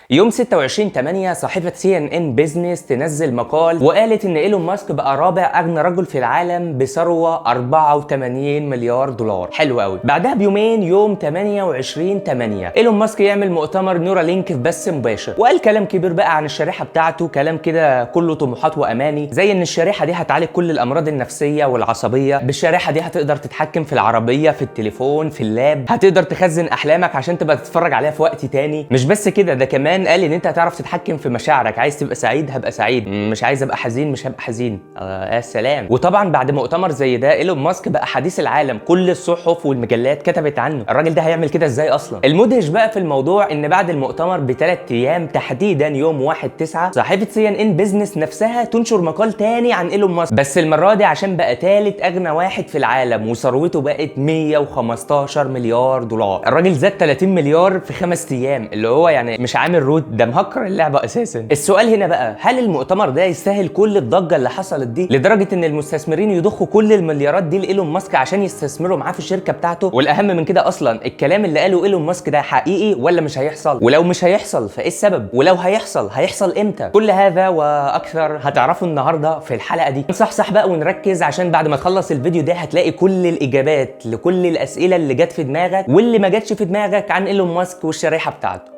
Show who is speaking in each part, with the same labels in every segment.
Speaker 1: يوم 26/8 صحيفة CNN بيزنس تنزل مقال وقالت ان ايلون ماسك بقى رابع اغنى رجل في العالم بثروة 84 مليار دولار. حلو قوي. بعدها بيومين يوم 28/8 ايلون ماسك يعمل مؤتمر نورالينك في بث مباشر، وقال كلام كبير بقى عن الشريحة بتاعته، كلام كده كله طموحات واماني، زي ان الشريحة دي هتعالج كل الامراض النفسية والعصبية، بالشريحة دي هتقدر تتحكم في العربية، في التليفون، في اللاب، هتقدر تخزن احلامك عشان تبقى تتفرج عليها في وقت تاني. مش بس كده، ده كمان قال ان انت هتعرف تتحكم في مشاعرك، عايز تبقى سعيد هبقى سعيد، مش عايز ابقى حزين مش هبقى حزين. يا سلام. وطبعا بعد مؤتمر زي ده ايلون ماسك بقى حديث العالم، كل الصحف والمجلات كتبت عنه. الراجل ده هيعمل كده ازاي اصلا؟ المدهش بقى في الموضوع ان بعد المؤتمر ب3 ايام تحديدا يوم 1/9 صحيفة CNN بيزنس نفسها تنشر مقال تاني عن ايلون ماسك، بس المره دي عشان بقى ثالث اغنى واحد في العالم وثروته بقت 115 مليار دولار. الراجل زاد 30 مليار في 5 ايام، اللي هو يعني مش عامل روت، ده مهكر اللعبه اساسا. السؤال هنا بقى، هل المؤتمر ده يستاهل كل الضجه اللي حصلت دي لدرجه ان المستثمرين يضخوا كل المليارات دي لايلون ماسك عشان يستثمروا معاه في الشركه بتاعته؟ والاهم من كده اصلا، الكلام اللي قاله ايلون ماسك ده حقيقي ولا مش هيحصل؟ ولو مش هيحصل فايه السبب؟ ولو هيحصل امتى؟ كل هذا واكثر هتعرفوا النهارده في الحلقه دي. نصحصح بقى ونركز عشان بعد ما تخلص الفيديو ده هتلاقي كل الاجابات لكل الاسئله اللي جت في دماغك واللي ما جاتش في دماغك عن ايلون ماسك والشريحه بتاعته.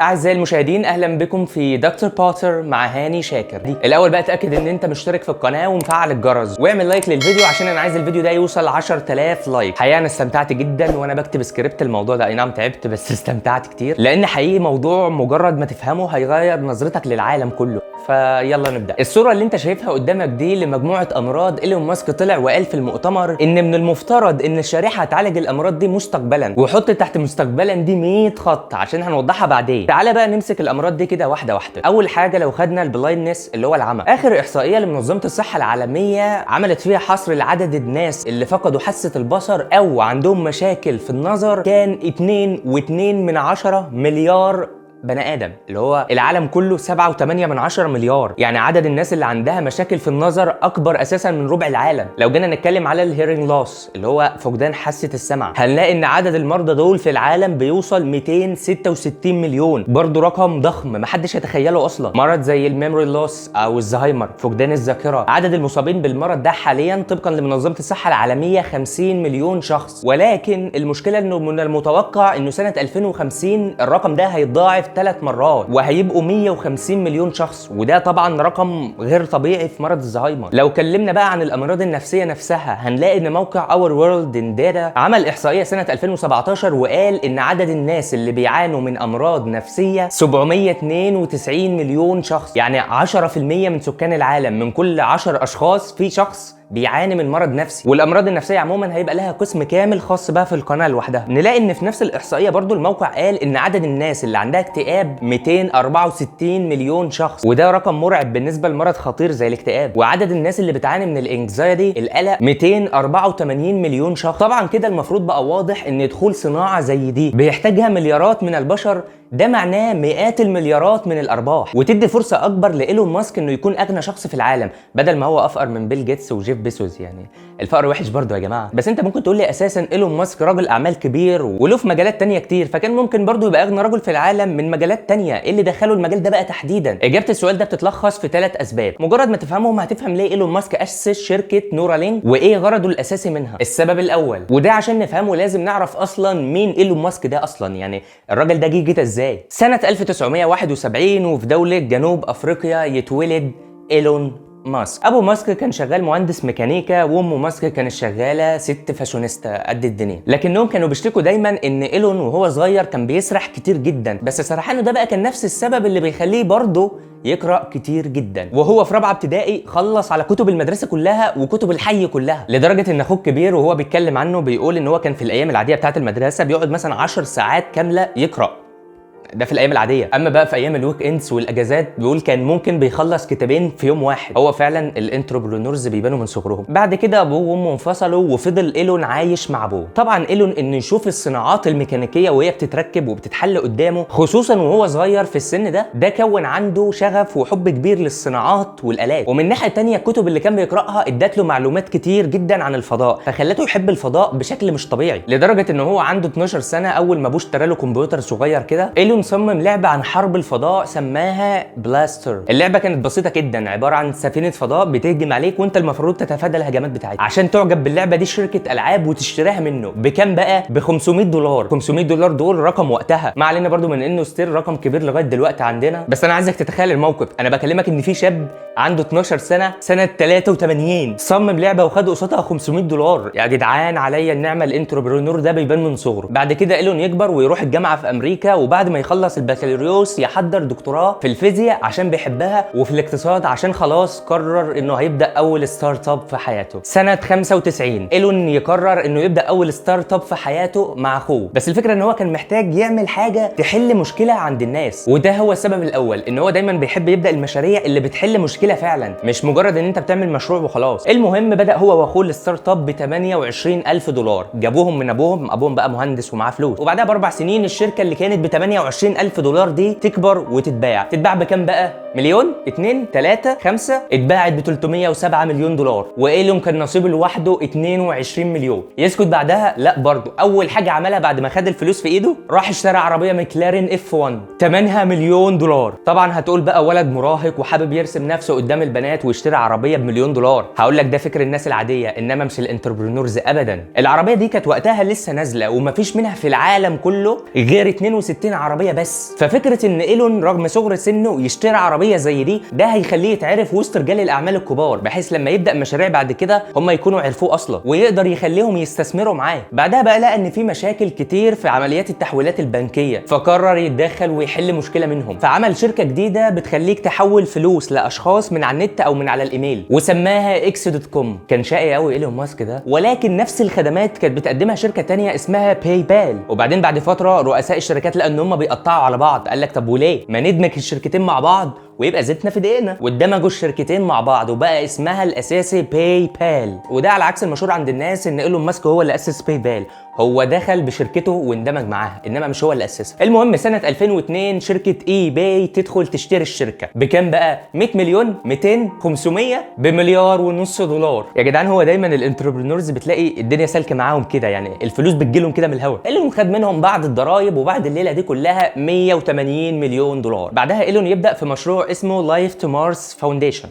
Speaker 1: اعزائي المشاهدين، اهلا بكم في دكتور بوتر مع هاني شاكر. الاول بقى اتاكد ان انت مشترك في القناه ومفعل الجرس واعمل لايك للفيديو عشان انا عايز الفيديو ده يوصل 10000 لايك. حقيقه انا استمتعت جدا وانا بكتب سكريبت الموضوع ده، اي نعم تعبت بس استمتعت كتير، لان حقيقي موضوع مجرد ما تفهمه هيغير نظرتك للعالم كله. فيلا نبدا. الصوره اللي انت شايفها قدامك دي لمجموعه امراض ايلون ماسك طلع وقال في المؤتمر ان من المفترض ان الشريحه هتعالج الامراض دي مستقبلا، وحط تحت مستقبلا دي 100 خط عشان هنوضحها بعدين. تعالى بقى نمسك الامراض دي كده واحده واحده. اول حاجه لو خدنا البلايندنس اللي هو العمى، اخر احصائيه لمنظمه الصحه العالميه عملت فيها حصر لعدد الناس اللي فقدوا حاسه البصر او عندهم مشاكل في النظر، كان 2.2 مليار بني ادم، اللي هو العالم كله 7.8 مليار. يعني عدد الناس اللي عندها مشاكل في النظر اكبر اساسا من ربع العالم. لو جينا نتكلم على الهيرنج لوس اللي هو فقدان حاسه السمع، هنلاقي ان عدد المرضى دول في العالم بيوصل 266 مليون، برضو رقم ضخم محدش يتخيله اصلا. مرض زي الميموري لوس او الزهايمر، فقدان الذاكره، عدد المصابين بالمرض ده حاليا طبقا لمنظمه الصحه العالميه 50 مليون شخص، ولكن المشكله انه من المتوقع انه سنه 2050 الرقم ده هيتضاعف 3 مرات وهيبقوا 150 مليون شخص، وده طبعا رقم غير طبيعي في مرض الزهايمر. لو اتكلمنا بقى عن الامراض النفسيه نفسها، هنلاقي ان موقع Our World in Data عمل احصائيه سنه 2017 وقال ان عدد الناس اللي بيعانوا من امراض نفسيه 792 مليون شخص، يعني 10% من سكان العالم. من كل 10 اشخاص في شخص بيعاني من مرض نفسي. والامراض النفسيه عموما هيبقى لها قسم كامل خاص بقى في القناه لوحدها. نلاقي ان في نفس الاحصائيه برضو الموقع قال ان عدد الناس اللي عندها اكتئاب 264 مليون شخص، وده رقم مرعب بالنسبه لمرض خطير زي الاكتئاب. وعدد الناس اللي بتعاني من الانكزايتي القلق 284 مليون شخص. طبعا كده المفروض بقى واضح ان دخول صناعه زي دي بيحتاجها مليارات من البشر، ده معناه مئات المليارات من الارباح، وتدي فرصه اكبر لايلون ماسك انه يكون اغنى شخص في العالم بدل ما هو افقر من بيل جيتس وجيف بيسوس. يعني الفقر وحش برضه يا جماعه. بس انت ممكن تقول لي اساسا ايلون ماسك راجل اعمال كبير وله في مجالات تانية كتير، فكان ممكن برضه يبقى اغنى رجل في العالم من مجالات تانية، ايه اللي دخله المجال ده بقى تحديدا؟ اجابه السؤال ده بتتلخص في 3 اسباب، مجرد ما تفهمهم هتفهم ليه ايلون ماسك اسس شركه نورالينك وايه غرضه الاساسي منها. السبب الاول، وده عشان نفهمه لازم نعرف اصلا مين ايلون ماسك ده اصلا، يعني الراجل ده جه كده ازاي؟ سنه 1971 وفي دولة جنوب أفريقيا يتولد إيلون ماسك. أبو ماسك كان شغال مهندس ميكانيكا، وأم ماسك كانت شغالة ست فاشونيستا قد الدنيا، لكنهم كانوا بيشتكوا دايما إن إيلون وهو صغير كان بيسرح كتير جدا، بس سرحانه ده بقى كان نفس السبب اللي بيخليه برضه يقرأ كتير جدا. وهو في رابعه ابتدائي خلص على كتب المدرسه كلها وكتب الحي كلها، لدرجه ان اخوه الكبير وهو بيتكلم عنه بيقول ان هو كان في الايام العاديه بتاعه المدرسه بيقعد مثلا 10 ساعات كامله يقرأ. ده في الايام العاديه. اما بقى في ايام الويك اندز والاجازات بيقول كان ممكن بيخلص كتابين في يوم واحد. هو فعلا الانتربرونورز بيبانوا من صغرهم. بعد كده ابوه وامه انفصلوا وفضل ايلون عايش مع ابوه. طبعا ايلون انه يشوف الصناعات الميكانيكيه وهي بتتركب وبتتحل قدامه خصوصا وهو صغير في السن ده كون عنده شغف وحب كبير للصناعات والالات. ومن ناحيه تانية الكتب اللي كان بيقراها ادت له معلومات كتير جدا عن الفضاء فخلته يحب الفضاء بشكل مش طبيعي، لدرجه ان هو عنده 12 سنه اول ما ابوه اشترى له كمبيوتر صغير كده. ايلون صمم لعبه عن حرب الفضاء سماها بلاستر. اللعبه كانت بسيطه جدا، عباره عن سفينه فضاء بتهجم عليك وانت المفروض تتفادى الهجمات بتاعتها. عشان تعجب باللعبه دي شركه العاب وتشتريها منه بكام بقى؟ ب 500 دولار. 500 دولار دول رقم وقتها، ما علينا برضو من انه ستيل رقم كبير لغايه دلوقتي عندنا. بس انا عايزك تتخيل الموقف، انا بكلمك ان في شاب عنده 12 سنه 83 صمم لعبه وخد قصادها 500 دولار. يا جدعان عليا النعمه، الانتربرونور ده بيبان من صغره. بعد كده ايلون يكبر ويروح الجامعه في امريكا، وبعد ما يخلص البكالوريوس يحضر دكتوراه في الفيزياء عشان بيحبها وفي الاقتصاد عشان خلاص قرر انه هيبدا اول ستارت اب في حياته. سنه 95 ايلون يقرر انه يبدا اول ستارت اب في حياته مع اخوه، بس الفكره ان هو كان محتاج يعمل حاجه تحل مشكله عند الناس، وده هو السبب الاول ان هو دايما بيحب يبدا المشاريع اللي بتحل مشكله فعلا، مش مجرد ان انت بتعمل مشروع وخلاص. المهم بدا هو واخوه الستارت اب ب 28,000 دولار، جابوهم من ابوهم بقى مهندس ومعاه فلوس. وبعدها ب4 سنين الشركه اللي كانت ب 28,000 دولار دي تكبر وتتباع بكام بقى؟ مليون؟ 2 3 5 اتباعت ب 307 مليون دولار، وايلون كان نصيبه لوحده 22 مليون. يسكت بعدها؟ لا برضه، اول حاجه عملها بعد ما خد الفلوس في ايده راح اشترى عربيه مكلارين F1 ثمنها مليون دولار. طبعا هتقول بقى ولد مراهق وحابب يرسم نفسه قدام البنات ويشتري عربيه بمليون دولار. هقول لك ده فكر الناس العاديه انما مش الانتربرونورز ابدا. العربيه دي كانت وقتها لسه نازله ومفيش منها في العالم كله غير 62 عربيه بس، ففكره ان ايلون رغم صغر سنه يشتري عربيه زي دي ده هيخليه يتعرف وسط رجال الاعمال الكبار، بحيث لما يبدا مشاريع بعد كده هم يكونوا عرفوه اصلا ويقدر يخليهم يستثمروا معاه. بعدها بقى لقى ان في مشاكل كتير في عمليات التحويلات البنكيه فقرر يتدخل ويحل مشكله منهم، فعمل شركه جديده بتخليك تحول فلوس لاشخاص من على النت او من على الايميل وسماها x.com. كان شقي قوي ايلون ماسك ده، ولكن نفس الخدمات كانت بتقدمها شركه تانية اسمها باي بال. وبعدين بعد فتره رؤساء الشركات لقوا ان هم بيقطعوا على بعض، قال لك طب وليه ما ندمج الشركتين مع بعض ويبقى زيتنا في دقيقنا، وادمجوا الشركتين مع بعض وبقى اسمها الاساسي باي بال. وده على عكس المشهور عند الناس ان ايلون ماسك هو اللي اسس باي بال، هو دخل بشركته واندمج معاها انما مش هو اللي اسسها. المهم سنه 2002 شركه اي باي تدخل تشتري الشركه بكام بقى؟ 100 مليون 200 500 بمليار ونص دولار. يا جدعان هو دايما الانتربرونورز بتلاقي الدنيا سالكه معاهم كده، يعني الفلوس بتجيلهم كده من الهوا. ايلون خد منهم بعد الضرايب وبعد الليله دي كلها 180 مليون دولار. بعدها ايلون يبدا في مشروع اسمه لايف تو مارس فاونديشن،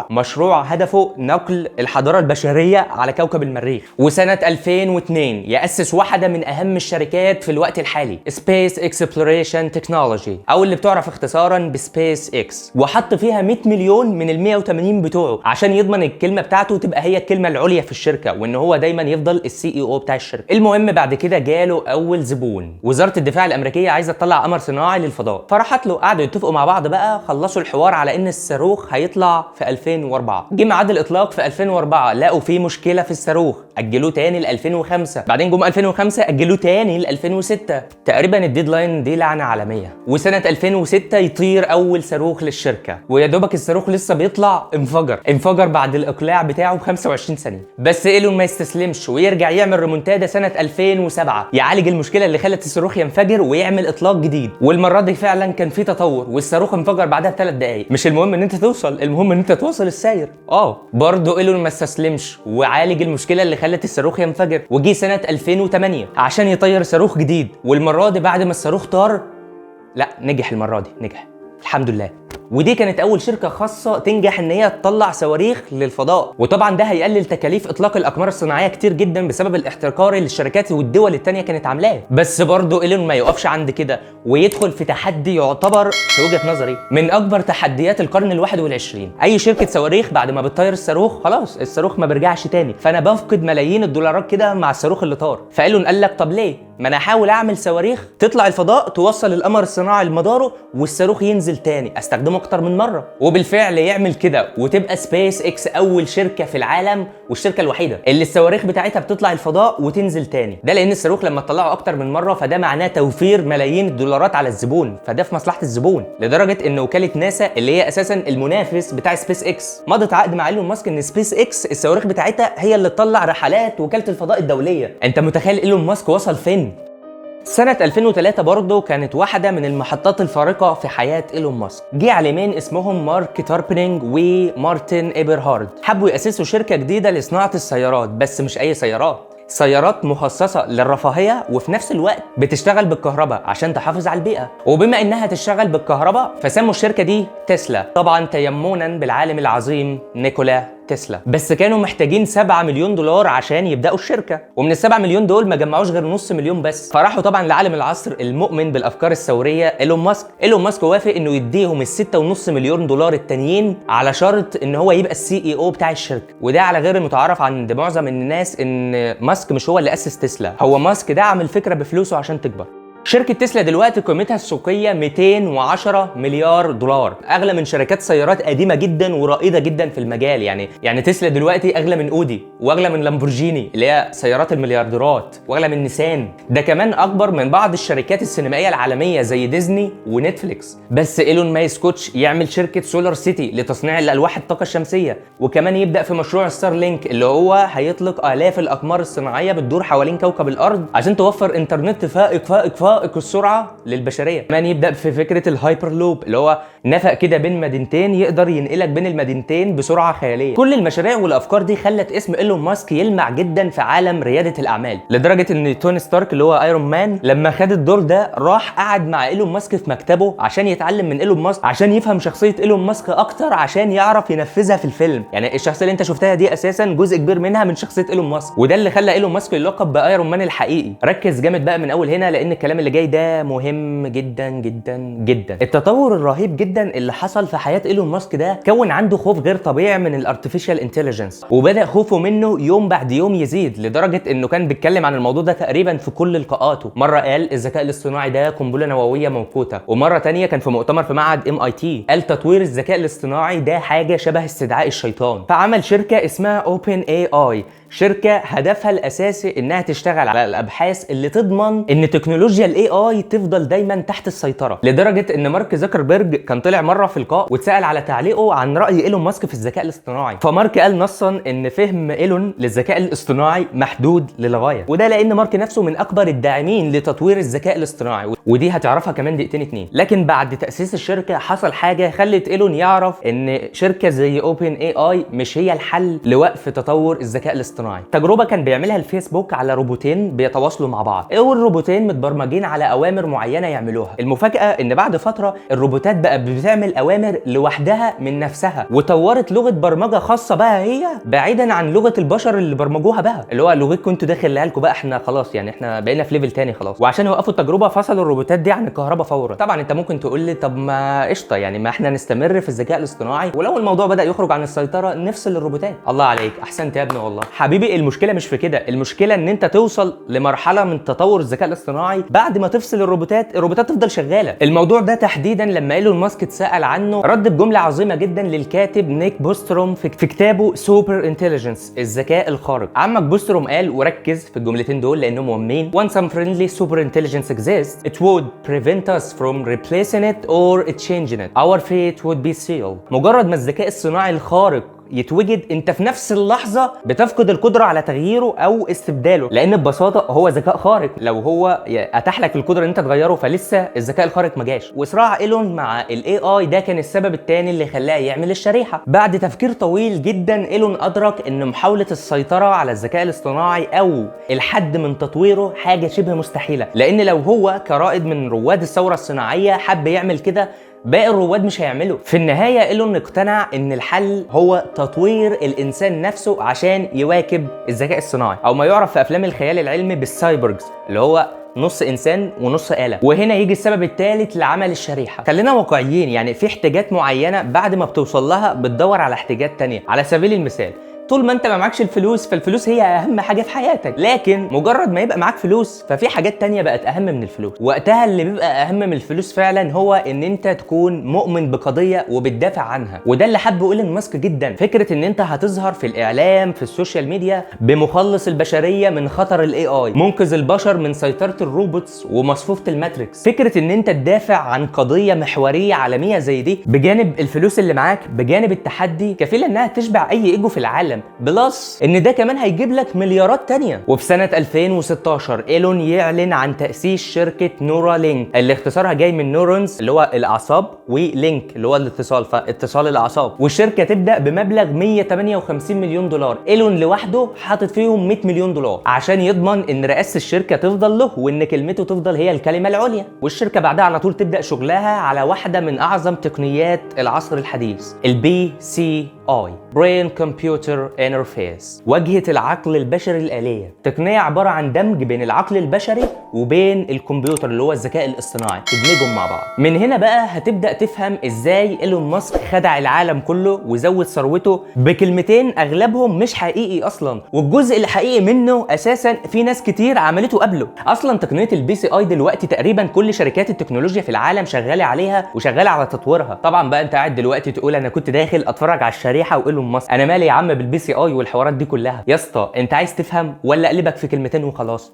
Speaker 1: مشروع هدفه نقل الحضاره البشريه على كوكب المريخ. وسنه 2002 ياسس واحده من اهم الشركات في الوقت الحالي سبيس اكسبلوريشن تكنولوجي، او اللي بتعرف اختصارا بسبيس اكس، وحط فيها 100 مليون من ال 180 بتوعه عشان يضمن الكلمه بتاعته تبقى هي الكلمه العليا في الشركه وان هو دايما يفضل السي اي او بتاع الشركه. المهم بعد كده جاله اول زبون، وزاره الدفاع الامريكيه عايزه تطلع قمر صناعي للفضاء، فراحت له قعدوا يتفقوا مع بعض بقى، خلصوا الحوار على ان الصاروخ هيطلع في 2004. جه ميعاد الاطلاق في 2004 لقوا فيه مشكله في الصاروخ، اجلوه تاني ل 2005. بعدين جم 2005 اجلوه تاني ل 2006. تقريبا الديدلاين دي لعنه عالميه. وسنه 2006 يطير اول صاروخ للشركه، ويا دوبك الصاروخ لسه بيطلع انفجر بعد الاقلاع بتاعه ب 25 ثانيه. بس ايلون ما يستسلمش ويرجع يعمل ريمونتادا سنه 2007 يعالج المشكله اللي خلت الصاروخ ينفجر ويعمل اطلاق جديد، والمره دي فعلا كان في تطور والصاروخ انفجر بعدها ب3 دقائق. مش المهم ان انت توصل، المهم ان انت توصل الساير. برضه ايلون ما استسلمش وعالج المشكله اللي خلت الصاروخ ينفجر، وجي سنه 2008 عشان يطير صاروخ جديد، والمره دي بعد ما الصاروخ طار لا نجح، المره دي نجح الحمد لله. ودي كانت اول شركه خاصه تنجح ان هي تطلع صواريخ للفضاء، وطبعا ده هيقلل تكاليف اطلاق الاقمار الصناعيه كتير جدا بسبب الاحتكار اللي الشركات والدول التانيه كانت عاملاه. بس برضه ايلون ما يقفش عند كده ويدخل في تحدي يعتبر في وجهه نظري من اكبر تحديات القرن ال21. اي شركه صواريخ بعد ما بتطير الصاروخ خلاص الصاروخ ما بيرجعش تاني، فانا بفقد ملايين الدولارات كده مع الصاروخ اللي طار. فايلون قال لك طب ليه ما انا احاول اعمل صواريخ تطلع الفضاء توصل القمر الصناعي لمداره والصاروخ ينزل تاني استخدمه اكتر من مره. وبالفعل يعمل كده وتبقى سبيس اكس اول شركه في العالم والشركه الوحيده اللي الصواريخ بتاعتها بتطلع الفضاء وتنزل تاني. ده لان الصاروخ لما تطلعه اكتر من مره فده معناه توفير ملايين الدولارات على الزبون، فده في مصلحه الزبون. لدرجه ان وكاله ناسا اللي هي اساسا المنافس بتاع سبيس اكس مضت عقد مع ايلون ماسك ان سبيس اكس الصواريخ بتاعتها هي اللي تطلع رحلات وكاله الفضاء الدوليه. انت متخيل ايلون ماسك وصل فين؟ سنة 2003 برضه كانت واحدة من المحطات الفارقة في حياة إيلون ماسك. جه عالمين اسمهم مارك تاربنينج ومارتن إيبرهارد حبوا يأسسوا شركة جديدة لصناعة السيارات، بس مش أي سيارات مخصصة للرفاهية وفي نفس الوقت بتشتغل بالكهرباء عشان تحافظ على البيئة. وبما إنها تشتغل بالكهرباء فسموا الشركة دي تسلا، طبعا تيمونا بالعالم العظيم نيكولا تسلا. بس كانوا محتاجين 7 مليون دولار عشان يبداوا الشركه، ومن ال7 مليون دول ما جمعوش غير نص مليون بس. فراحوا طبعا لعالم العصر المؤمن بالافكار الثوريه ايلون ماسك. ايلون ماسك وافق انه يديهم ال6.5 مليون دولار التانيين على شرط ان هو يبقى السي اي او بتاع الشركه. وده على غير المتعارف عند معظم الناس ان ماسك مش هو اللي اسس تسلا، هو ماسك دعم الفكره بفلوسه عشان تكبر. شركة تسلا دلوقتي قيمتها السوقية 210 مليار دولار، أغلى من شركات سيارات قديمة جدا ورائدة جدا في المجال. يعني تسلا دلوقتي أغلى من أودي وأغلى من لامبورجيني اللي هي سيارات المليارديرات وأغلى من نيسان. ده كمان أكبر من بعض الشركات السينمائية العالمية زي ديزني ونتفليكس. بس إيلون ما يسكتش، يعمل شركة سولار سيتي لتصنيع الألواح الطاقة الشمسية، وكمان يبدأ في مشروع ستار لينك اللي هو هيطلق آلاف الأقمار الصناعية بتدور حوالين كوكب الأرض عشان توفر إنترنت فائق السرعه للبشريه. كمان يبدا في فكره الهايبر لوب اللي هو نفق كده بين مدينتين يقدر ينقلك بين المدينتين بسرعه خياليه. كل المشاريع والافكار دي خلت اسم ايلون ماسك يلمع جدا في عالم رياده الاعمال، لدرجه ان توني ستارك اللي هو ايرون مان لما خد الدور ده راح قعد مع ايلون ماسك في مكتبه عشان يتعلم من ايلون ماسك، عشان يفهم شخصيه ايلون ماسك اكتر عشان يعرف ينفذها في الفيلم. يعني الشخصيه اللي انت شفتها دي اساسا جزء كبير منها من شخصيه ايلون ماسك، وده اللي خلى ايلون ماسك يلقب بايرون مان الحقيقي. ركز جامد بقى من اول هنا لان الكلام اللي جاي ده مهم جدا جدا جدا. التطور الرهيب جدا اللي حصل في حياه ايلون ماسك ده كون عنده خوف غير طبيعي من الارتفيشال انتليجنس، وبدا خوفه منه يوم بعد يوم يزيد، لدرجه انه كان بيتكلم عن الموضوع ده تقريبا في كل لقاءاته. مره قال الذكاء الاصطناعي ده قنبله نوويه موقوته، ومره تانية كان في مؤتمر في معهد MIT قال تطوير الذكاء الاصطناعي ده حاجه شبه استدعاء الشيطان. فعمل شركه اسمها OpenAI، شركه هدفها الاساسي انها تشتغل على الابحاث اللي تضمن ان تكنولوجيا الاي اي تفضل دايما تحت السيطره. لدرجه ان مارك زكربيرج كان طلع مره في لقاء واتسال على تعليقه عن راي ايلون ماسك في الذكاء الاصطناعي، فمارك قال نصا ان فهم ايلون للذكاء الاصطناعي محدود للغايه، وده لان مارك نفسه من اكبر الداعمين لتطوير الذكاء الاصطناعي، ودي هتعرفها كمان دقيقتين اتنين. لكن بعد تاسيس الشركه حصل حاجه خلت ايلون يعرف ان شركه زي OpenAI مش هي الحل لوقف تطور الذكاء الاصطناعي. تجربه كان بيعملها الفيسبوك على روبوتين بيتواصلوا مع بعض، والروبوتين متبرمجين على اوامر معينه يعملوها. المفاجاه ان بعد فتره الروبوتات بقى بتعمل اوامر لوحدها من نفسها، وطورت لغه برمجه خاصه بقى هي بعيدا عن لغه البشر اللي برمجوها بقى، اللي هو لغتكم انتوا داخلها لكم بقى، احنا خلاص يعني احنا بقينا في ليفل تاني خلاص. وعشان يوقفوا التجربه فصلوا الروبوتات دي عن الكهرباء فورا. طبعا انت ممكن تقول لي طب ما قشطه، يعني ما احنا نستمر في الذكاء الاصطناعي ولو الموضوع بدا يخرج عن السيطره نفصل الروبوتات. الله عليك، احسنت يا ابني والله. حبيبي المشكله مش في كده، المشكله ان انت توصل لمرحله من تطور الذكاء الاصطناعي بعد ما تفصل الروبوتات تفضل شغاله. الموضوع ده تحديدا لما ايلون ماسك اتسال عنه رد بجمله عظيمه جدا للكاتب نيك بوستروم في كتابه سوبر انتليجنس الذكاء الخارق. عمك بوستروم قال، وركز في الجملتين دول لانهم مهمين: When some friendly super intelligence exists, it would prevent us from replacing it or changing it. Our fate would be sealed. مجرد ما الذكاء الصناعي الخارق يتوجد انت في نفس اللحظه بتفقد القدره على تغييره او استبداله، لان ببساطه هو ذكاء خارق. لو هو اتاح لك القدره ان انت تغيره فلسه الذكاء الخارق ما جاش. وصراع ايلون مع الاي اي ده كان السبب الثاني اللي خلاه يعمل الشريحه. بعد تفكير طويل جدا ايلون ادرك ان محاوله السيطره على الذكاء الاصطناعي او الحد من تطويره حاجه شبه مستحيله، لان لو هو كرائد من رواد الثوره الصناعيه حب يعمل كده باقي الرواد مش هيعملوا. في النهايه ايلون اقتنع ان الحل هو تطوير الانسان نفسه عشان يواكب الذكاء الصناعي، او ما يعرف في افلام الخيال العلمي بالسايبورغز اللي هو نص انسان ونص آلة. وهنا يجي السبب الثالث لعمل الشريحه. خلينا واقعيين، يعني في احتياجات معينه بعد ما بتوصل لها بتدور على احتياجات تانية. على سبيل المثال طول ما انت ما معكش الفلوس فالفلوس هي اهم حاجه في حياتك، لكن مجرد ما يبقى معاك فلوس ففي حاجات تانية بقت اهم من الفلوس. وقتها اللي بيبقى اهم من الفلوس فعلا هو ان انت تكون مؤمن بقضيه وبتدافع عنها. وده اللي حب ايلون ماسك جدا، فكره ان انت هتظهر في الاعلام في السوشيال ميديا بمخلص البشريه من خطر الاي اي، منقذ البشر من سيطره الروبوتس ومصفوفه الماتريكس. فكره ان انت تدافع عن قضيه محوريه عالميه زي دي بجانب الفلوس اللي معاك بجانب التحدي كفيله انها تشبع اي ايجو في العالم، بلس ان ده كمان هيجيب لك مليارات تانية. وفي سنه 2016 ايلون يعلن عن تاسيس شركه نورا لينك، اللي اختصارها جاي من نورونز اللي هو الاعصاب، ولينك اللي هو الاتصال، فاتصال الاعصاب. والشركه تبدا بمبلغ 158 مليون دولار، ايلون لوحده حاطط فيهم 100 مليون دولار عشان يضمن ان رئاسه الشركه تفضل له وان كلمته تفضل هي الكلمه العليا. والشركه بعدها على طول تبدا شغلها على واحده من اعظم تقنيات العصر الحديث، البي سي اي، برين كمبيوتر انترفيس، واجهه العقل البشري الآلية. تقنيه عباره عن دمج بين العقل البشري وبين الكمبيوتر اللي هو الذكاء الاصطناعي، تدمجهم مع بعض. من هنا بقى هتبدا تفهم ازاي ايلون ماسك خدع العالم كله وزود ثروته بكلمتين اغلبهم مش حقيقي اصلا، والجزء اللي حقيقي منه اساسا في ناس كتير عملته قبله. اصلا تقنيه البي سي اي دلوقتي تقريبا كل شركات التكنولوجيا في العالم شغاله عليها وشغاله على تطويرها. طبعا بقى انت قاعد دلوقتي تقول انا كنت داخل اتفرج على الشريحه وايلون ماسك، انا مالي يا عم بالبي سي اي والحوارات دي كلها؟ يا اسطى انت عايز تفهم ولا اقلبك في كلمتين وخلاص؟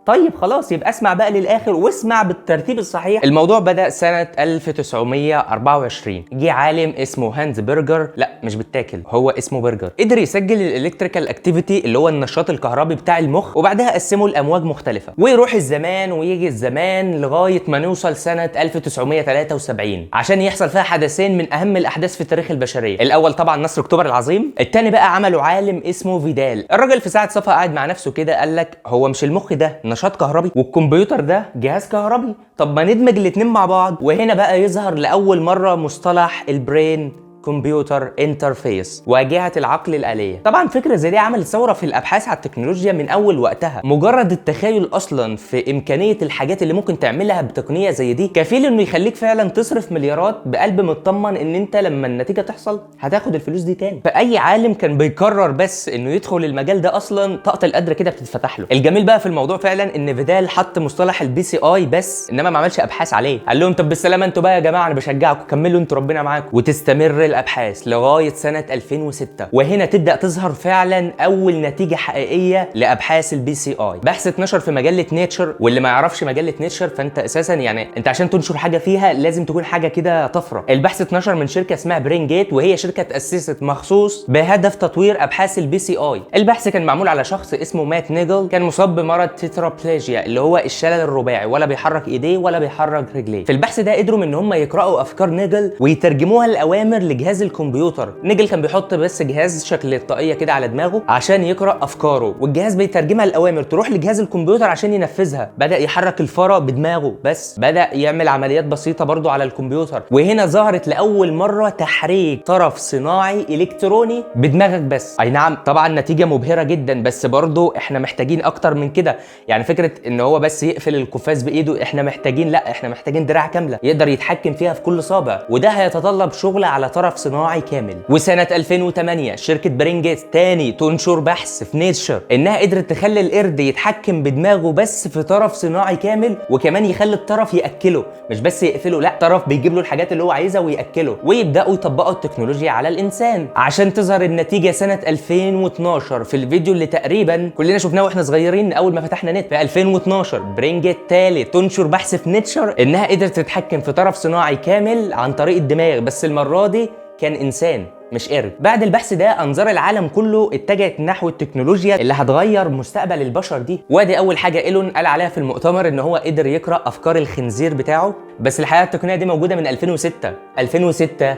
Speaker 1: طيب خلاص يبقى اسمع بقى للاخر واسمع بالترتيب الصحيح. الموضوع بدأ سنة 1924، جه عالم اسمه هانز برجر، لا مش بالتاكل، هو اسمه برجر، قدر يسجل الالكتريكال اكتيفيتي اللي هو النشاط الكهربي بتاع المخ، وبعدها قسمه لامواج مختلفه، ويروح الزمان ويجي الزمان لغايه ما نوصل سنة 1973 عشان يحصل فيها حدثين من اهم الاحداث في تاريخ البشريه. الاول طبعا نصر اكتوبر العظيم، الثاني بقى عمله عالم اسمه فيدال. الراجل في ساعه صفا قاعد مع نفسه كده قال لك هو مش المخ ده نشاط كهربي والكمبيوتر ده جهاز كهربي، طب ما ندمج الاتنين مع بعض. وهنا بقى يظهر لأول مرة مصطلح البرين كمبيوتر انترفيس، واجهة العقل الآلية. طبعا فكرة زي دي عملت ثورة في الأبحاث على التكنولوجيا من أول وقتها. مجرد التخيل أصلا في إمكانية الحاجات اللي ممكن تعملها بتقنية زي دي كفيل إنه يخليك فعلا تصرف مليارات بقلب مطمن إن أنت لما النتيجة تحصل هتاخد الفلوس دي تاني. فأي عالم كان بيقرر بس إنه يدخل المجال ده أصلا طاقة القدر كده بتتفتح له. الجميل بقى في الموضوع فعلا إن فيدال حط مصطلح البي سي اي بس، إنما ما عملش أبحاث عليه. قال لهم طب بالسلامة أنتوا بقى يا جماعة، أنا بشجعكم كملوا أنتوا ربنا معاكم. وتستمر الابحاث لغايه سنه 2006، وهنا تبدا تظهر فعلا اول نتيجه حقيقيه لابحاث البي سي اي. بحث اتنشر في مجله نيتشر، واللي ما يعرفش مجله نيتشر فانت اساسا يعني انت عشان تنشر حاجه فيها لازم تكون حاجه كده طفره. البحث اتنشر من شركه اسمها برين جيت، وهي شركه اتاسست مخصوص بهدف تطوير ابحاث البي سي اي. البحث كان معمول على شخص اسمه مات نيجل، كان مصاب بمرض تيترابليجيا اللي هو الشلل الرباعي، ولا بيحرك ايديه ولا بيحرك رجليه. في البحث ده قدروا ان هم يقراوا افكار نيجل ويترجموها لاوامر لجهاز الكمبيوتر. نيجل كان بيحط بس جهاز شكل الطاقيه كده على دماغه عشان يقرا افكاره، والجهاز بيترجمها لاوامر تروح لجهاز الكمبيوتر عشان ينفذها. بدا يحرك الفاره بدماغه، بس بدا يعمل عمليات بسيطه برضو على الكمبيوتر. وهنا ظهرت لاول مره تحريك طرف صناعي الكتروني بدماغك بس. اي نعم طبعا نتيجه مبهره جدا، بس برضو احنا محتاجين اكتر من كده. يعني فكره ان هو بس يقفل القفاز بايده، احنا محتاجين، لا احنا محتاجين دراع كامله يقدر يتحكم فيها في كل صابع، وده هيتطلب شغل على طرف صناعي كامل. وسنه 2008 شركه برينجيت تاني تنشر بحث في نيتشر انها قدرت تخلي القرد يتحكم بدماغه بس في طرف صناعي كامل، وكمان يخلي الطرف ياكله، مش بس يقفله، لا طرف بيجيب له الحاجات اللي هو عايزها وياكله. ويبداوا يطبقوا التكنولوجيا على الانسان عشان تظهر النتيجه سنه 2012 في الفيديو اللي تقريبا كلنا شفناه واحنا صغيرين اول ما فتحنا نت. في 2012 برينجيت تالت تنشر بحث في نيتشر انها قدرت تتحكم في طرف صناعي كامل عن طريق الدماغ، بس المره دي كان انسان مش قرد. بعد البحث ده انظار العالم كله اتجهت نحو التكنولوجيا اللي هتغير مستقبل البشر دي. وادي اول حاجه ايلون قال عليها في المؤتمر ان هو قدر يقرا افكار الخنزير بتاعه. بس الحقيقه التقنيه دي موجوده من 2006.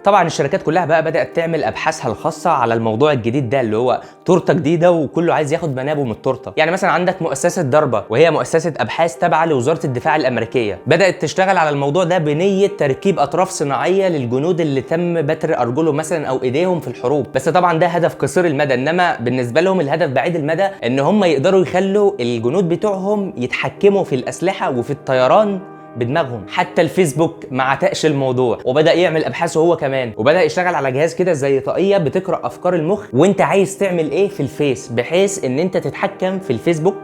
Speaker 1: طبعا الشركات كلها بقى بدات تعمل ابحاثها الخاصه على الموضوع الجديد ده اللي هو تورته جديده وكله عايز ياخد منابه من التورته. يعني مثلا عندك مؤسسه ضربه، وهي مؤسسه ابحاث تابعه لوزاره الدفاع الامريكيه، بدات تشتغل على الموضوع ده بنيه تركيب اطراف صناعيه للجنود اللي تم بتر ارجلهم مثلا او ايديهم في الحروب. بس طبعا ده هدف قصير المدى، انما بالنسبه لهم الهدف بعيد المدى ان هم يقدروا يخلوا الجنود بتوعهم يتحكموا في الاسلحه وفي الطيران بدماغهم. حتى الفيسبوك ما عتقش الموضوع وبدا يعمل ابحاثه هو كمان، وبدا يشتغل على جهاز كده زي طاقيه بتقرا افكار المخ وانت عايز تعمل ايه في الفيس، بحيث ان انت تتحكم في الفيسبوك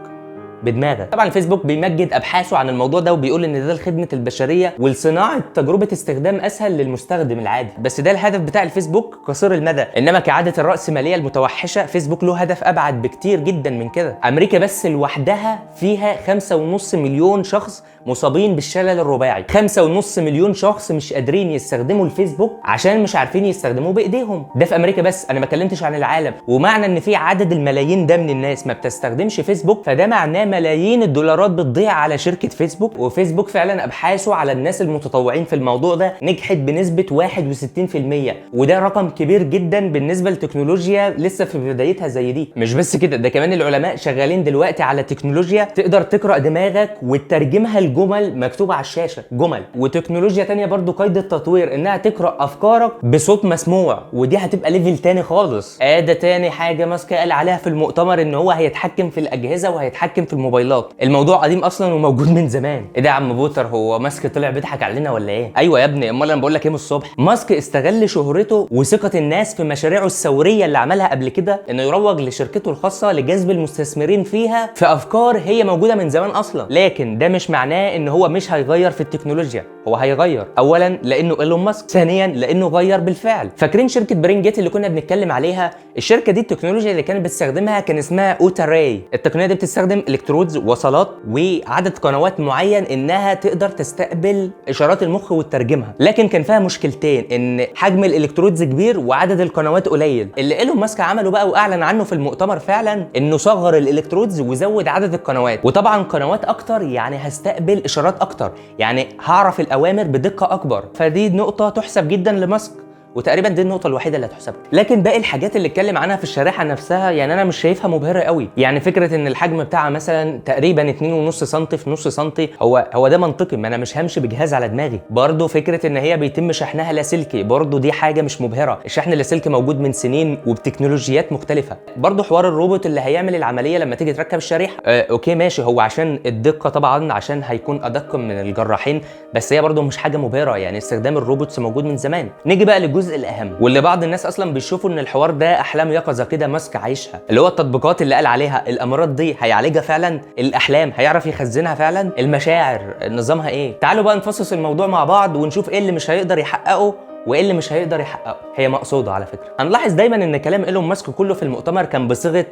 Speaker 1: بدماغك. طبعا الفيسبوك بيمجد ابحاثه عن الموضوع ده وبيقول ان ده لخدمه البشريه ولصناعه تجربه استخدام اسهل للمستخدم العادي، بس ده الهدف بتاع الفيسبوك قصير المدى. انما كعاده الراسماليه المتوحشه فيسبوك له هدف ابعد بكتير جدا من كده. امريكا بس لوحدها فيها 5.5 مليون شخص مصابين بالشلل الرباعي، 5.5 مليون شخص مش قادرين يستخدموا الفيسبوك عشان مش عارفين يستخدموه بايديهم. ده في امريكا بس، انا ما اتكلمتش عن العالم. ومعنى ان في عدد الملايين ده من الناس ما بتستخدمش فيسبوك، فده معناه ملايين الدولارات بتضيع على شركه فيسبوك. وفيسبوك فعلا ابحاثه على الناس المتطوعين في الموضوع ده نجحت بنسبه 61%، وده رقم كبير جدا بالنسبه لتكنولوجيا لسه في بدايتها زي دي. مش بس كده، ده كمان العلماء شغالين دلوقتي على تكنولوجيا تقدر تقرا دماغك وتترجمها لجمل مكتوبه على الشاشه، جمل. وتكنولوجيا تانية برضو قيد التطوير انها تقرا افكارك بصوت مسموع، ودي هتبقى ليفل تاني خالص. ده تاني حاجه ماسك قال عليها في المؤتمر، ان هو هيتحكم في الاجهزه وهيتحكم في الموبايلات. الموضوع قديم اصلا وموجود من زمان. ايه ده يا عم بوتر، هو ماسك طلع بيضحك علينا ولا ايه؟ ايوه يا ابني، امال انا بقول لك ايه من الصبح. ماسك استغل شهرته وثقه الناس في مشاريعه الثوريه اللي عملها قبل كده انه يروج لشركته الخاصه لجذب المستثمرين فيها في افكار هي موجوده من زمان اصلا. لكن ده مش معناه ان هو مش هيغير في التكنولوجيا، هو هيغير. اولا لانه ايلون ماسك، ثانيا لانه غير بالفعل. فاكرين شركه برينجيت اللي كنا بنتكلم عليها؟ الشركه دي التكنولوجيا اللي كانت بتستخدمها كان اسمها اوتا راي. التقنيه دي بتستخدم الكترودز وصلات وعدد قنوات معين انها تقدر تستقبل اشارات المخ وتترجمها. لكن كان فيها مشكلتين، ان حجم الالكترودز كبير وعدد القنوات قليل. اللي ايلون ماسك عمله بقى واعلن عنه في المؤتمر فعلا انه صغر الالكترودز وزود عدد القنوات. وطبعا قنوات اكتر يعني هستقبل اشارات اكتر، يعني هعرف الاوامر بدقه اكبر. فدي نقطه تحسب جدا لماسك، وتقريبا دي النقطه الوحيده اللي هتحسب. لكن باقي الحاجات اللي اتكلم عنها في الشريحه نفسها يعني انا مش شايفها مبهره قوي. يعني فكره ان الحجم بتاعها مثلا تقريبا 2.5 سم في نص سنتي، هو ده منطقي، ما انا مش همشي بجهاز على دماغي. برضه فكره ان هي بيتم شحنها لاسلكي، برضه دي حاجه مش مبهره. الشحن اللاسلكي موجود من سنين وبتكنولوجيات مختلفه. برضه حوار الروبوت اللي هيعمل العمليه لما تيجي تركب الشريحه، اوكي ماشي، هو عشان الدقه طبعا، عشان هيكون ادق من الجراحين، بس هي برضه مش حاجه مبهره. يعني استخدام الروبوتس موجود من زمان. نيجي بقى للجزء الاهم واللي بعض الناس اصلا بيشوفوا ان الحوار ده احلام يقظه كده ماسك عايشها، اللي هو التطبيقات اللي قال عليها الامراض دي هيعالجها فعلا، الاحلام هيعرف يخزنها فعلا، المشاعر نظامها ايه. تعالوا بقى نفصص الموضوع مع بعض ونشوف ايه اللي مش هيقدر يحققه وايه اللي مش هيقدر يحققه. هي مقصوده على فكره. هنلاحظ دايما ان كلام ايلون ماسك كله في المؤتمر كان بصيغه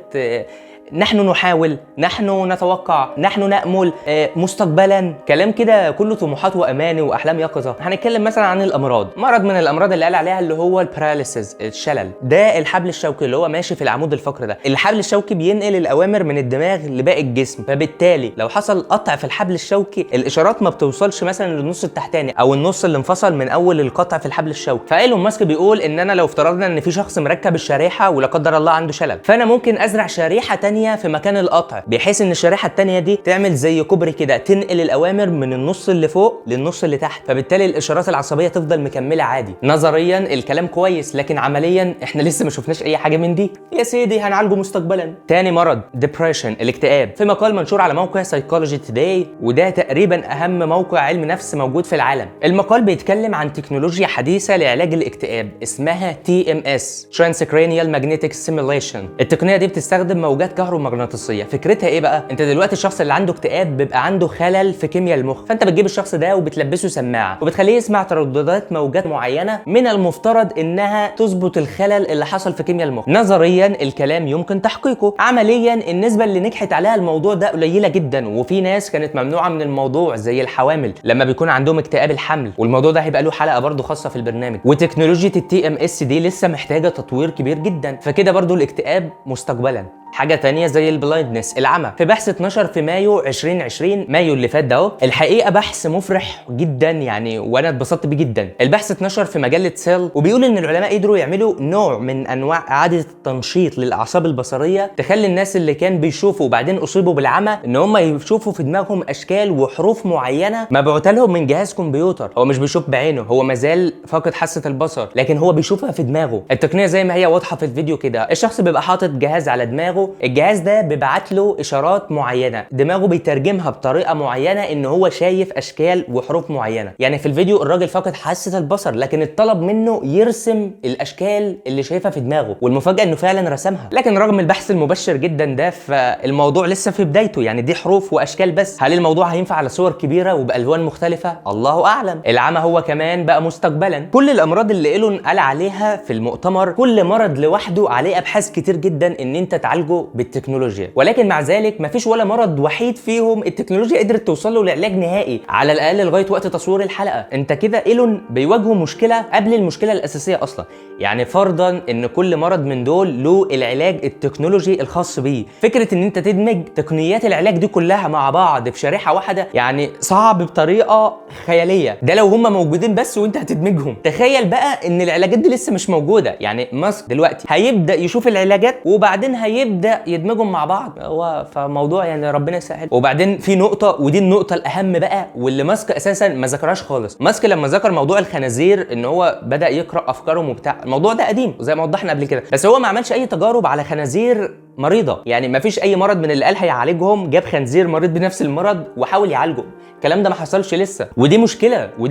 Speaker 1: نحن نحاول، نحن نتوقع، نحن نأمل، مستقبلا، كلام كده كله طموحات واماني واحلام يقظه. هنتكلم مثلا عن الامراض. مرض من الامراض اللي قال عليها اللي هو الباراليسيس، الشلل. ده الحبل الشوكي اللي هو ماشي في العمود الفقري ده. الحبل الشوكي بينقل الاوامر من الدماغ لباقي الجسم، فبالتالي لو حصل قطع في الحبل الشوكي الاشارات ما بتوصلش مثلا للنص التحتاني او النص اللي انفصل من اول القطع في الحبل الشوكي. فايلون ماسك بيقول ان انا لو افترضنا ان في شخص مركب الشريحه ولا قدر الله عنده شلل، فانا ممكن ازرع شريحه تانية في مكان القطع، بحيث ان الشريحه التانية دي تعمل زي كوبري كده، تنقل الاوامر من النص اللي فوق للنص اللي تحت، فبالتالي الاشارات العصبيه تفضل مكمله عادي. نظريا الكلام كويس، لكن عمليا احنا لسه ما شفناش اي حاجه من دي. يا سيدي هنعالجه مستقبلا. تاني مرض ديبريشن، الاكتئاب. في مقال منشور على موقع سايكولوجي توداي، وده تقريبا اهم موقع علم نفس موجود في العالم. المقال بيتكلم عن تكنولوجيا حديثه لعلاج الاكتئاب اسمها TMS Transcranial Magnetic Stimulation. التقنيه دي بتستخدم موجات كهرومغناطيسيه. فكرتها ايه بقى؟ انت دلوقتي الشخص اللي عنده اكتئاب بيبقى عنده خلل في كيمياء المخ، فانت بتجيب الشخص ده وبتلبسه سماعه وبتخليه يسمع ترددات موجات معينه من المفترض انها تظبط الخلل اللي حصل في كيمياء المخ. نظريا الكلام يمكن تحقيقه، عمليا النسبه اللي نجحت عليها الموضوع ده قليله جدا، وفي ناس كانت ممنوعه من الموضوع زي الحوامل لما بيكون عندهم اكتئاب الحمل، والموضوع ده هيبقى له حلقه برضو خاصه في البرنامج. وتكنولوجيا TMS دي لسه محتاجه تطوير كبير جدا، فكده برضو الاكتئاب مستقبلا. حاجه تانية زي البلايندنس، العمى. في بحث اتنشر في مايو 2020، مايو اللي فات ده اهو، الحقيقه بحث مفرح جدا يعني، وانا اتبسطت بيه جدا. البحث اتنشر في مجله سيل، وبيقول ان العلماء قدروا يعملوا نوع من انواع اعاده التنشيط للاعصاب البصريه تخلي الناس اللي كان بيشوفوا وبعدين اصيبوا بالعمى ان هم يشوفوا في دماغهم اشكال وحروف معينه مبعوثه لهم من جهاز كمبيوتر. هو مش بيشوف بعينه، هو مازال فاقد حاسه البصر، لكن هو بيشوفها في دماغه. التقنيه زي ما هي واضحه في الفيديو كده، الشخص بيبقى حاطط جهاز على دماغه دماغه، الجهاز ده بيبعت له اشارات معينه، دماغه بيترجمها بطريقه معينه ان هو شايف اشكال وحروف معينه. يعني في الفيديو الراجل فقد حاسه البصر، لكن اتطلب منه يرسم الاشكال اللي شايفها في دماغه، والمفاجاه انه فعلا رسمها. لكن رغم البحث المبشر جدا ده، فالموضوع لسه في بدايته، يعني دي حروف واشكال بس. هل الموضوع هينفع على صور كبيره وبالوان مختلفه؟ الله اعلم. العمى هو كمان بقى مستقبلا. كل الامراض اللي ايلون قال عليها في المؤتمر، كل مرض لوحده عليه ابحاث كتير جدا ان انت تعالجه بالتكنولوجيا، ولكن مع ذلك مفيش ولا مرض وحيد فيهم التكنولوجيا قدرت توصل له لعلاج نهائي، على الاقل لغايه وقت تصوير الحلقه. انت كده ايلون بيواجهوا مشكله قبل المشكله الاساسيه اصلا. يعني فرضا ان كل مرض من دول له العلاج التكنولوجي الخاص بيه، فكره ان انت تدمج تقنيات العلاج دي كلها مع بعض في شريحه واحده يعني صعب بطريقه خياليه. ده لو هم موجودين بس وانت هتدمجهم. تخيل بقى ان العلاجات دي لسه مش موجوده، يعني ماسك دلوقتي هيبدا يشوف العلاجات وبعدين هيبدا يدمجهم مع بعض. هو فموضوع يعني ربنا يسهل. وبعدين في نقطه، ودي النقطه الاهم بقى واللي ماسك اساسا ما ذكرهاش خالص. ماسك لما ذكر موضوع الخنازير ان هو بدا يقرا افكارهم وبتاع، الموضوع ده قديم زي ما وضحنا قبل كده، بس هو ما عملش اي تجارب على خنازير مريضه. يعني ما فيش اي مرض من اللي قال هيعالجهم جاب خنزير مريض بنفس المرض وحاول يعالجه. الكلام ده ما حصلش لسه، ودي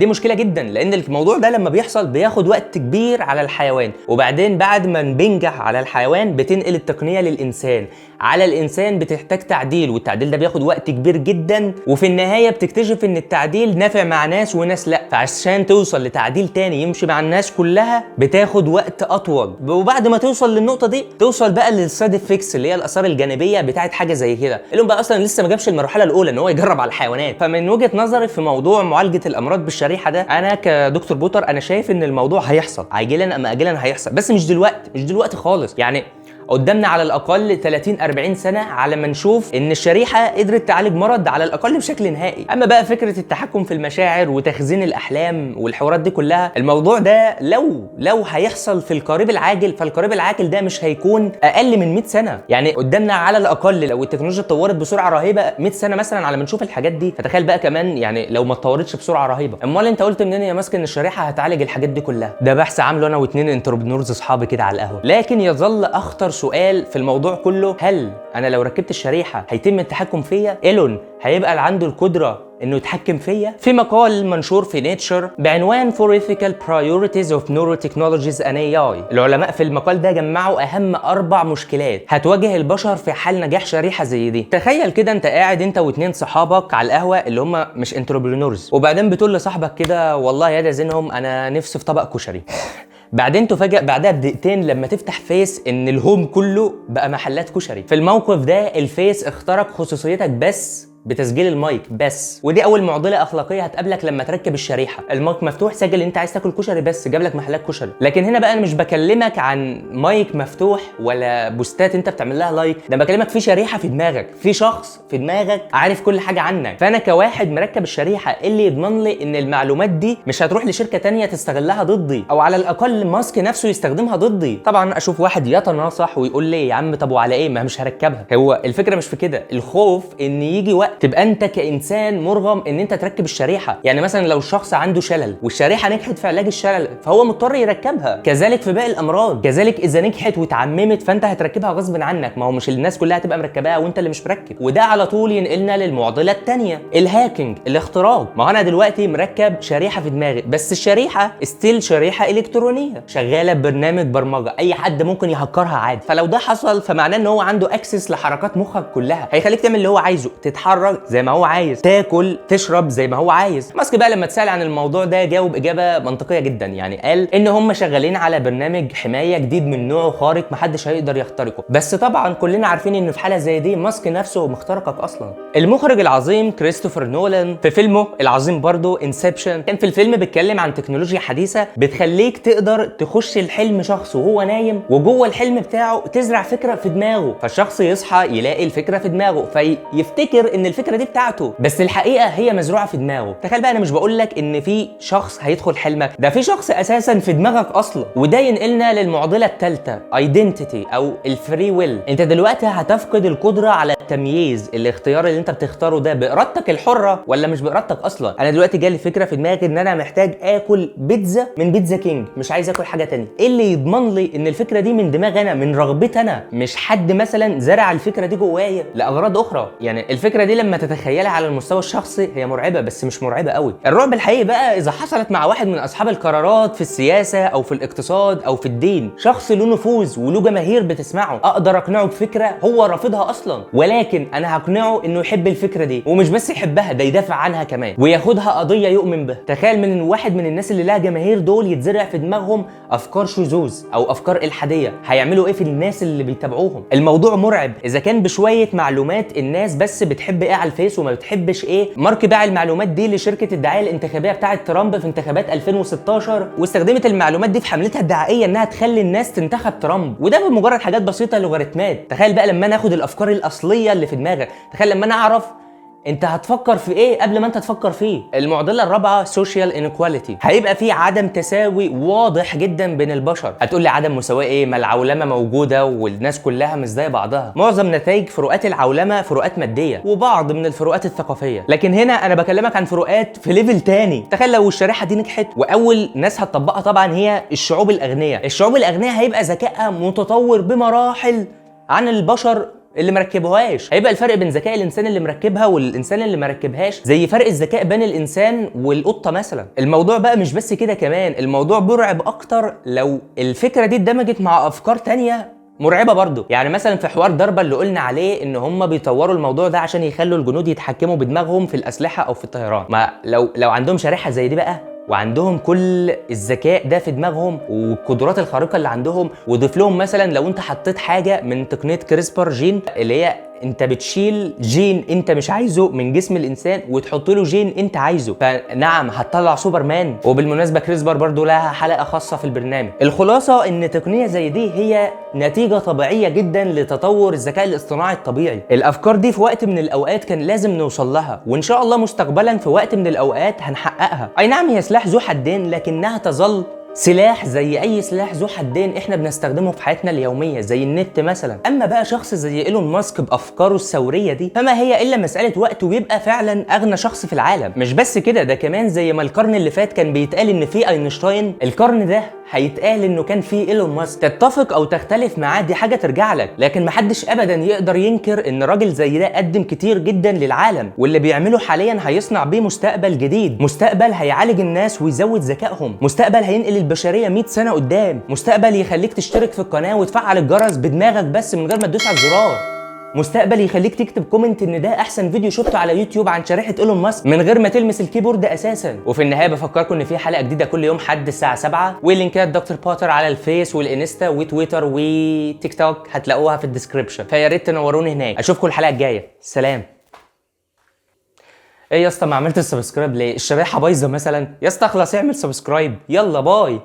Speaker 1: مشكله جدا، لان الموضوع ده لما بيحصل بياخد وقت كبير على الحيوان، وبعدين بعد ما بينجح على الحيوان بتنقل التقنيه للانسان. على الانسان بتحتاج تعديل، والتعديل ده بياخد وقت كبير جدا، وفي النهايه بتكتشف ان التعديل نافع مع ناس وناس لا، فعشان توصل لتعديل تاني يمشي مع الناس كلها بتاخد وقت اطول. وبعد ما توصل للنقطه دي توصل بقى للسايد افكتس اللي هي الاثار الجانبيه بتاعت حاجه زي كده، اللي بقى اصلا لسه ما جابش المرحله الاولى ان هو يجرب على الحيوانات. فمن وجهه نظري في موضوع معالجه الامراض بالشريحه ده، انا كدكتور بوتر انا شايف ان الموضوع هيحصل عاجلا ام اجلا، هيحصل بس مش دلوقتي خالص. يعني قدامنا على الاقل 30-40 سنه على ما نشوف ان الشريحه قدرت تعالج مرض على الاقل بشكل نهائي. اما بقى فكره التحكم في المشاعر وتخزين الاحلام والحوارات دي كلها، الموضوع ده لو هيحصل في القريب العاجل، فالقريب العاجل ده مش هيكون اقل من 100 سنه. يعني قدامنا على الاقل لو التكنولوجيا اتطورت بسرعه رهيبه 100 سنه مثلا على ما نشوف الحاجات دي، فتخيل بقى كمان يعني لو ما اتطورتش بسرعه رهيبه. امال انت قلت منين يا ماسك ان الشريحه هتعالج الحاجات دي كلها؟ ده بحث عامله انا واتنين انتربرنورز اصحابي كده على القهوه. لكن يظل اخطر سؤال في الموضوع كله، هل انا لو ركبت الشريحه هيتم التحكم فيا؟ ايلون هيبقى عنده القدره انه يتحكم فيا؟ في مقال منشور في نيتشر بعنوان For Ethical Priorities of Neurotechnologies and AI، العلماء في المقال ده جمعوا اهم 4 مشكلات هتواجه البشر في حال نجاح شريحه زي دي. تخيل كده انت قاعد انت واتنين صحابك على القهوه اللي هم مش انتربرينورز، وبعدين بتقول لصاحبك كده والله يا ده زينهم انا نفسي في طبق كشري. بعدين تفاجأ بعدها بدقيقتين لما تفتح فيس ان الهوم كله بقى محلات كشري. في الموقف ده الفيس اخترق خصوصيتك بس بتسجيل المايك بس، ودي اول معضله اخلاقيه هتقابلك لما تركب الشريحه. المايك مفتوح سجل ان انت عايز تاكل كشري بس جاب لك محلات كشري. لكن هنا بقى انا مش بكلمك عن مايك مفتوح ولا بوستات انت بتعمل لها لايك، ده بكلمك في شريحه في دماغك، في شخص في دماغك عارف كل حاجه عنك. فانا كواحد مركب الشريحه اللي يضمن لي ان المعلومات دي مش هتروح لشركه تانية تستغلها ضدي، او على الاقل ماسك نفسه يستخدمها ضدي. طبعا اشوف واحد يتناصح ويقول لي يا عم طب وعلى ايه، ما مش هركبها. هو الفكره مش في كده، الخوف ان يجي وقت تبقى انت كانسان مرغم ان انت تركب الشريحه. يعني مثلا لو الشخص عنده شلل والشريحه نجحت في علاج الشلل فهو مضطر يركبها، كذلك في باقي الامراض، كذلك اذا نجحت واتعممت فانت هتركبها غصب عنك، ما هو مش الناس كلها هتبقى مركباها وانت اللي مش مركب. وده على طول ينقلنا للمعضله الثانيه، الهاكينج، الاختراق. ما انا دلوقتي مركب شريحه في دماغي، بس الشريحه ستيل شريحه الكترونيه شغاله ببرنامج برمجه، اي حد ممكن يهكرها عادي. فلو ده حصل فمعناه ان هو عنده اكسس لحركات مخك كلها، هيخليك تعمل اللي هو عايزه، تتحرك زي ما هو عايز، تاكل تشرب زي ما هو عايز. ماسك بقى لما اتسال عن الموضوع ده جاوب اجابه منطقيه جدا، يعني قال ان هم شغالين على برنامج حمايه جديد من نوعه خارق محدش هيقدر يخترقه. بس طبعا كلنا عارفين ان في حاله زي دي ماسك نفسه مخترقك اصلا. المخرج العظيم كريستوفر نولان في فيلمه العظيم برضه انسبشن، كان في الفيلم بيتكلم عن تكنولوجيا حديثه بتخليك تقدر تخش الحلم شخص وهو نايم، وجوه الحلم بتاعه تزرع فكره في دماغه، فالشخص يصحى يلاقي الفكره في دماغه فيفتكر ان الفكره دي بتاعته، بس الحقيقه هي مزروعه في دماغه. تخيل بقى، انا مش بقول لك ان في شخص هيدخل حلمك، ده في شخص اساسا في دماغك اصلا. وده ينقلنا للمعضله الثالثه، ايدنتيتي او الفري ويل. انت دلوقتي هتفقد القدره على التمييز، الاختيار اللي انت بتختاره ده بارادتك الحره ولا مش بارادتك اصلا. انا دلوقتي جالي فكره في دماغي ان انا محتاج اكل بيتزا من بيتزا كينج، مش عايز اكل حاجه تانية. ايه اللي يضمن لي ان الفكره دي من دماغي انا، من رغبتي انا، مش حد مثلا زرع الفكره دي جوايا لاغراض اخرى؟ يعني الفكره دي لما تتخيلها على المستوى الشخصي هي مرعبه، بس مش مرعبه قوي. الرعب الحقيقي بقى اذا حصلت مع واحد من اصحاب القرارات في السياسه او في الاقتصاد او في الدين، شخص له نفوذ وله جماهير بتسمعه، اقدر اقنعه بفكره هو رافضها اصلا، ولكن انا هقنعه انه يحب الفكره دي، ومش بس يحبها، ده يدافع عنها كمان وياخدها قضيه يؤمن بها. تخيل من واحد من الناس اللي لها جماهير دول يتزرع في دماغهم افكار شذوذ او افكار الحاديه، هيعملوا ايه في الناس اللي بيتابعوهم؟ الموضوع مرعب. اذا كان بشويه معلومات الناس بس بتحب ايه على الفيس وما بتحبش ايه، مارك باع المعلومات دي لشركه الدعايه الانتخابيه بتاعه ترامب في انتخابات 2016، واستخدمت المعلومات دي في حملتها الدعائيه انها تخلي الناس تنتخب ترامب، وده بمجرد حاجات بسيطه، لوغاريتمات. تخيل بقى لما انا اخد الافكار الاصليه اللي في دماغك، تخيل لما انا اعرف انت هتفكر في ايه قبل ما انت تفكر فيه. المعضله الرابعه سوشيال انيكواليتي، هيبقى في عدم تساوي واضح جدا بين البشر. هتقول لي عدم مساواه ايه؟ ما العولمه موجوده والناس كلها مش زي بعضها. معظم نتائج فروقات العولمه فروقات ماديه وبعض من الفروقات الثقافيه، لكن هنا انا بكلمك عن فروقات في ليفل تاني. تخيل لو الشريحه دي نجحت، واول ناس هتطبقها طبعا هي الشعوب الاغنياء. الشعوب الاغنياء هيبقى ذكائها متطور بمراحل عن البشر اللي مركبوهاش. هيبقى الفرق بين ذكاء الانسان اللي مركبها والانسان اللي مركبهاش زي فرق الذكاء بين الانسان والقطه مثلا. الموضوع بقى مش بس كده، كمان الموضوع مرعب اكتر لو الفكره دي اتدمجت مع افكار تانية مرعبه برضو. يعني مثلا في حوار ضربه اللي قلنا عليه ان هم بيطوروا الموضوع ده عشان يخلوا الجنود يتحكموا بدماغهم في الاسلحه او في الطيران. ما لو عندهم شريحه زي دي بقى وعندهم كل الذكاء ده في دماغهم والقدرات الخارقه اللي عندهم، وضيف لهم مثلا لو انت حطيت حاجه من تقنيه كريسبر جين، اللي هي انت بتشيل جين انت مش عايزه من جسم الانسان وتحط له جين انت عايزه، فنعم هتطلع سوبرمان. وبالمناسبه كريسبر برضو لها حلقه خاصه في البرنامج. الخلاصه ان تقنيه زي دي هي نتيجه طبيعيه جدا لتطور الذكاء الاصطناعي الطبيعي. الافكار دي في وقت من الاوقات كان لازم نوصل لها، وان شاء الله مستقبلا في وقت من الاوقات هنحققها. اي نعم هي سلاح ذو حدين، لكنها تظل سلاح زي اي سلاح ذو حدين احنا بنستخدمه في حياتنا اليوميه زي النت مثلا. اما بقى شخص زي ايلون ماسك بافكاره الثوريه دي، فما هي الا مساله وقت ويبقى فعلا اغنى شخص في العالم. مش بس كده، ده كمان زي ما القرن اللي فات كان بيتقال ان في اينشتاين، القرن ده هيتقال انه كان في ايلون ماسك. تتفق او تختلف معاه دي حاجه ترجع لك، لكن محدش ابدا يقدر ينكر ان راجل زي ده قدم كتير جدا للعالم، واللي بيعمله حاليا هيصنع بيه مستقبل جديد، مستقبل هيعالج الناس ويزود ذكائهم، مستقبل هينقل البشريه 100 سنه قدام، مستقبل يخليك تشترك في القناه وتفعل الجرس بدماغك بس من غير ما تدوس على الزرار، مستقبل يخليك تكتب كومنت ان ده احسن فيديو شفته على يوتيوب عن شريحه ايلون ماسك من غير ما تلمس الكيبورد اساسا. وفي النهايه بفكركم ان في حلقه جديده كل يوم حد الساعه 7، ولينكات دكتور بوتر على الفيس والانستا وتويتر وتيك توك هتلاقوها في الديسكربشن، فيا ريت تنوروني هناك. اشوفكم الحلقه الجايه، سلام. ايه يا اسطى ما عملتش سبسكرايب ليه؟ الشريحه بايظه مثلا؟ يا اسطى اخلص اعمل سبسكرايب، يلا باي.